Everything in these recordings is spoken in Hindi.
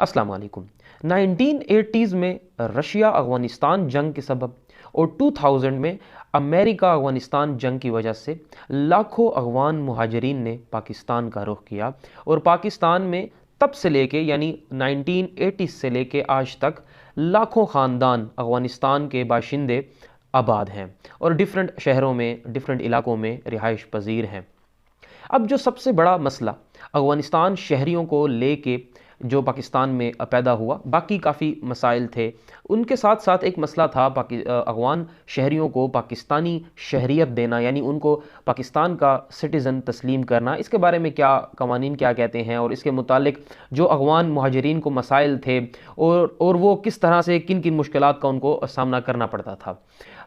अस्सलाम वालेकुम। 1980s में रशिया अफ़गानिस्तान जंग के सबब और 2000 में अमेरिका अफ़गानिस्तान जंग की वजह से लाखों अफ़गान मुहाजिरीन ने पाकिस्तान का रुख किया और पाकिस्तान में तब से लेके यानी 1980 से लेके आज तक लाखों ख़ानदान अफ़गानिस्तान के बाशिंदे आबाद हैं और डिफरेंट शहरों में, डिफरेंट इलाकों में रिहाइश पजीर हैं। अब जो सबसे बड़ा मसला अफ़गानिस्तान शहरियों को लेके जो पाकिस्तान में पैदा हुआ, बाकी काफ़ी मसाइल थे, उनके साथ साथ एक मसला था अफ़गान शहरियों को पाकिस्तानी शहरियत देना, यानी उनको पाकिस्तान का सिटीज़न तस्लीम करना। इसके बारे में क्या कवानीन क्या कहते हैं और इसके मुतालिक जो अफ़गान मुहाजिरीन को मसाइल थे और वो किस तरह से किन किन मुश्किलात का उनको सामना करना पड़ता था।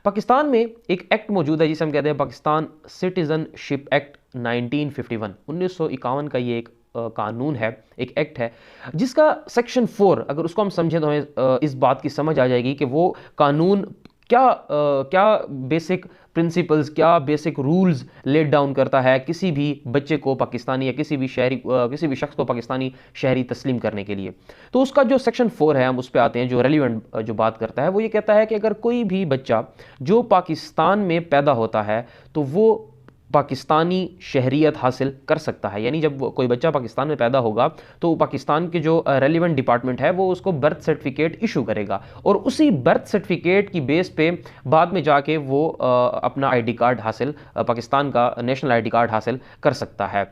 पाकिस्तान में एक एक्ट मौजूद है जिसे हम कहते हैं पाकिस्तान सिटीज़नशिप एक्ट 1951। 1951 का ये एक कानून है, एक एक्ट है, जिसका सेक्शन 4 अगर उसको हम समझें तो हमें इस बात की समझ आ जाएगी कि वो कानून क्या बेसिक प्रिंसिपल्स, क्या बेसिक रूल्स लेट डाउन करता है किसी भी बच्चे को पाकिस्तानी या किसी भी शख्स को पाकिस्तानी शहरी तस्लीम करने के लिए। तो उसका जो सेक्शन 4 है, हम उस पर आते हैं। जो रेलिवेंट जो बात करता है वो ये कहता है कि अगर कोई भी बच्चा जो पाकिस्तान में पैदा होता है तो वो पाकिस्तानी शहरियत हासिल कर सकता है। यानी जब कोई बच्चा पाकिस्तान में पैदा होगा तो पाकिस्तान के जो रेलिवेंट डिपार्टमेंट है वो उसको बर्थ सर्टिफिकेट इशू करेगा और उसी बर्थ सर्टिफिकेट की बेस पे बाद में जाके वो अपना आईडी कार्ड हासिल, पाकिस्तान का नेशनल आईडी कार्ड हासिल कर सकता है।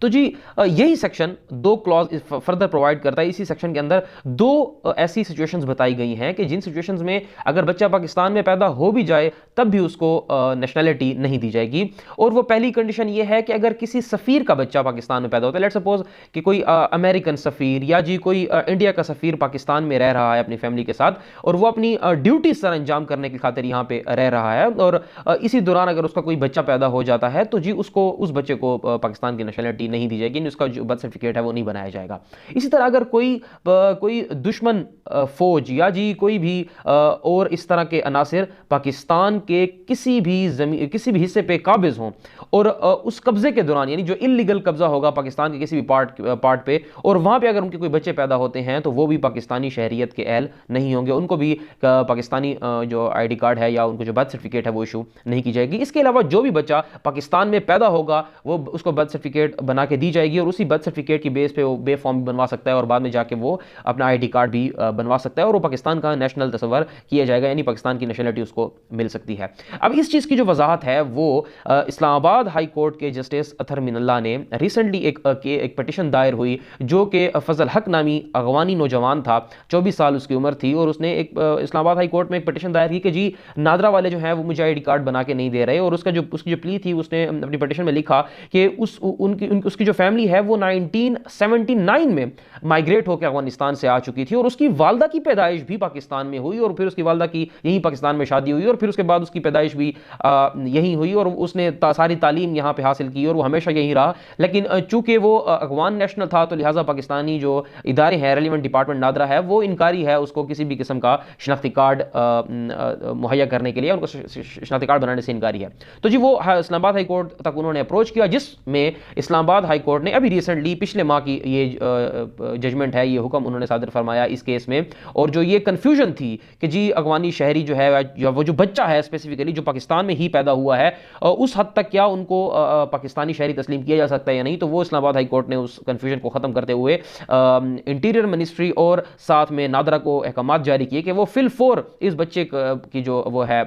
तो जी यही सेक्शन 2 क्लॉज फर्दर प्रोवाइड करता है। इसी सेक्शन के अंदर 2 ऐसी सिचुएशंस बताई गई हैं कि जिन सिचुएशंस में अगर बच्चा पाकिस्तान में पैदा हो भी जाए तब भी उसको नेशनैलिटी नहीं दी जाएगी। और वो पहली कंडीशन ये है कि अगर किसी सफ़ीर का बच्चा पाकिस्तान में पैदा होता है, लेट्स सपोज कि कोई अमेरिकन सफ़ीर या जी कोई इंडिया का सफ़ीर पाकिस्तान में रह रहा है अपनी फैमिली के साथ और वो अपनी ड्यूटी सर अंजाम करने की खातिर यहाँ पे रह रहा है और इसी दौरान अगर उसका कोई बच्चा पैदा हो जाता है तो जी उसको, उस बच्चे को पाकिस्तान की नेशनैलिटी नहीं दी जाएगी, उसका जो बर्थ सर्टिफिकेट है वो नहीं बनाया जाएगा। इसी तरह अगर कोई दुश्मन फौज या जी कोई भी और इस तरह के अनासिर पाकिस्तान के किसी भी हिस्से पे काबिज हों और उस कब्जे के दौरान, यानी जो इल्लीगल कब्जा होगा पाकिस्तान के किसी भी पार्ट पे, और वहां पे अगर उनके कोई बच्चे पैदा होते हैं तो वो भी पाकिस्तानी शहरियत के अहल नहीं होंगे, उनको भी पाकिस्तानी जो आईडी कार्ड है या उनको जो बर्थ सर्टिफिकेट है वो इशू नहीं की जाएगी। इसके अलावा जो भी बच्चा पाकिस्तान में पैदा होगा वो उसको बर्थ सर्टिफिकेट बना के दी जाएगी और उसी बर्थ सर्टिफिकेट की बेस पे वो बे फॉर्म भी बनवा सकता है और बाद में जाके वो अपना आईडी कार्ड भी बनवा सकता है और वो पाकिस्तान का नेशनल तस्वर किया जाएगा, यानी पाकिस्तान की नेशनलिटी उसको मिल सकती है। अब इस चीज़ की जो वजाहत है वो इस्लामाबाद हाई कोर्ट के जस्टिस अतहर मिनल्ला ने रिसेंटली एक पिटिशन दायर हुई जो कि फजल हक नामी अफगानी नौजवान था, 24 साल उसकी उम्र थी और उसने एक इस्लामाबाद हाई कोर्ट में एक पिटिशन दायर की कि जी नादरा वाले जो हैं वो मुझे आईडी कार्ड बना के नहीं दे रहे। और उसकी जो प्ली थी उसने अपनी पिटिशन में लिखा कि उसकी जो फैमिली है वो 1979 में माइग्रेट होकर अफगानिस्तान से आ चुकी थी और उसकी वालदा की पैदाइश भी पाकिस्तान में हुई और फिर उसकी वालदा की यहीं पाकिस्तान में शादी हुई और फिर उसके बाद उसकी पैदाइश भी यहीं हुई और उसने सारी तालीम यहाँ पे हासिल की और वो हमेशा यहीं रहा। लेकिन चूंकि वो अफगान नेशनल था तो लिहाजा पाकिस्तानी जो इदारे हैं, रेलिवेंट डिपार्टमेंट नादरा है, वो इनकारी है उसको किसी भी किस्म का शनाख्ती कार्ड मुहैया करने के लिए, उनको शनाख्ती कार्ड बनाने से इनकारी है। तो जी वो इस्लामाबाद हाई कोर्ट तक उन्होंने अप्रोच किया, जिसमें इस्लामाबाद हाई कोर्ट ने अभी रिसेंटली पिछले माह की ये जजमेंट है, ये हुक्म उन्होंने सादर फरमाया इस केस में। और जो ये कन्फ्यूजन थी कि जी अफगानी शहरी जो है या वो जो बच्चा है स्पेसिफिकली जो पाकिस्तान में ही पैदा हुआ है उस हद तक क्या उनको पाकिस्तानी शहरी तस्लीम किया जा सकता है या नहीं, तो वो इस्लामाबाद हाई कोर्ट ने उस कन्फ्यूजन को ख़त्म करते हुए इंटीरियर मिनिस्ट्री और साथ में नादरा को अहकामात जारी किए कि वो फिल-4 इस बच्चे की जो वो है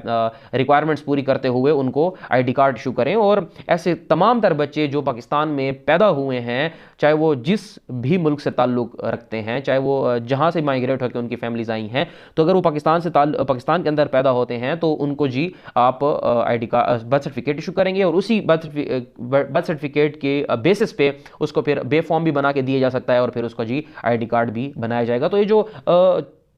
रिक्वायरमेंट्स पूरी करते हुए उनको आईडी कार्ड इशू करें और ऐसे तमाम तर बच्चे जो पाकिस्तान में पैदा हुए हैं, चाहे वो जिस भी मुल्क से ताल्लुक़ रखते हैं, चाहे वो जहाँ से माइग्रेट होकर उनकी फैमिलीज आई हैं, तो अगर वो पाकिस्तान के अंदर पैदा होते हैं तो उनको जी आप ID card birth certificate issue करेंगे और उसी बर्थ सर्टिफिकेट के बेसिस पे उसको फिर बे फॉर्म भी बना के दिया जा सकता है और फिर उसको जी आईडी कार्ड भी बनाया जाएगा। तो ये जो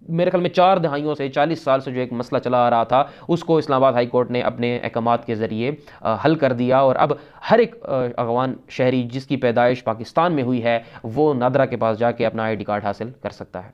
मेरे ख्याल में 4 दहाइयों से 40 साल से जो एक मसला चला आ रहा था उसको इस्लामाबाद हाई कोर्ट ने अपने अहकामात के ज़रिए हल कर दिया और अब हर एक अफगान शहरी जिसकी पैदाइश पाकिस्तान में हुई है वो नादरा के पास जाके अपना आईडी कार्ड हासिल कर सकता है।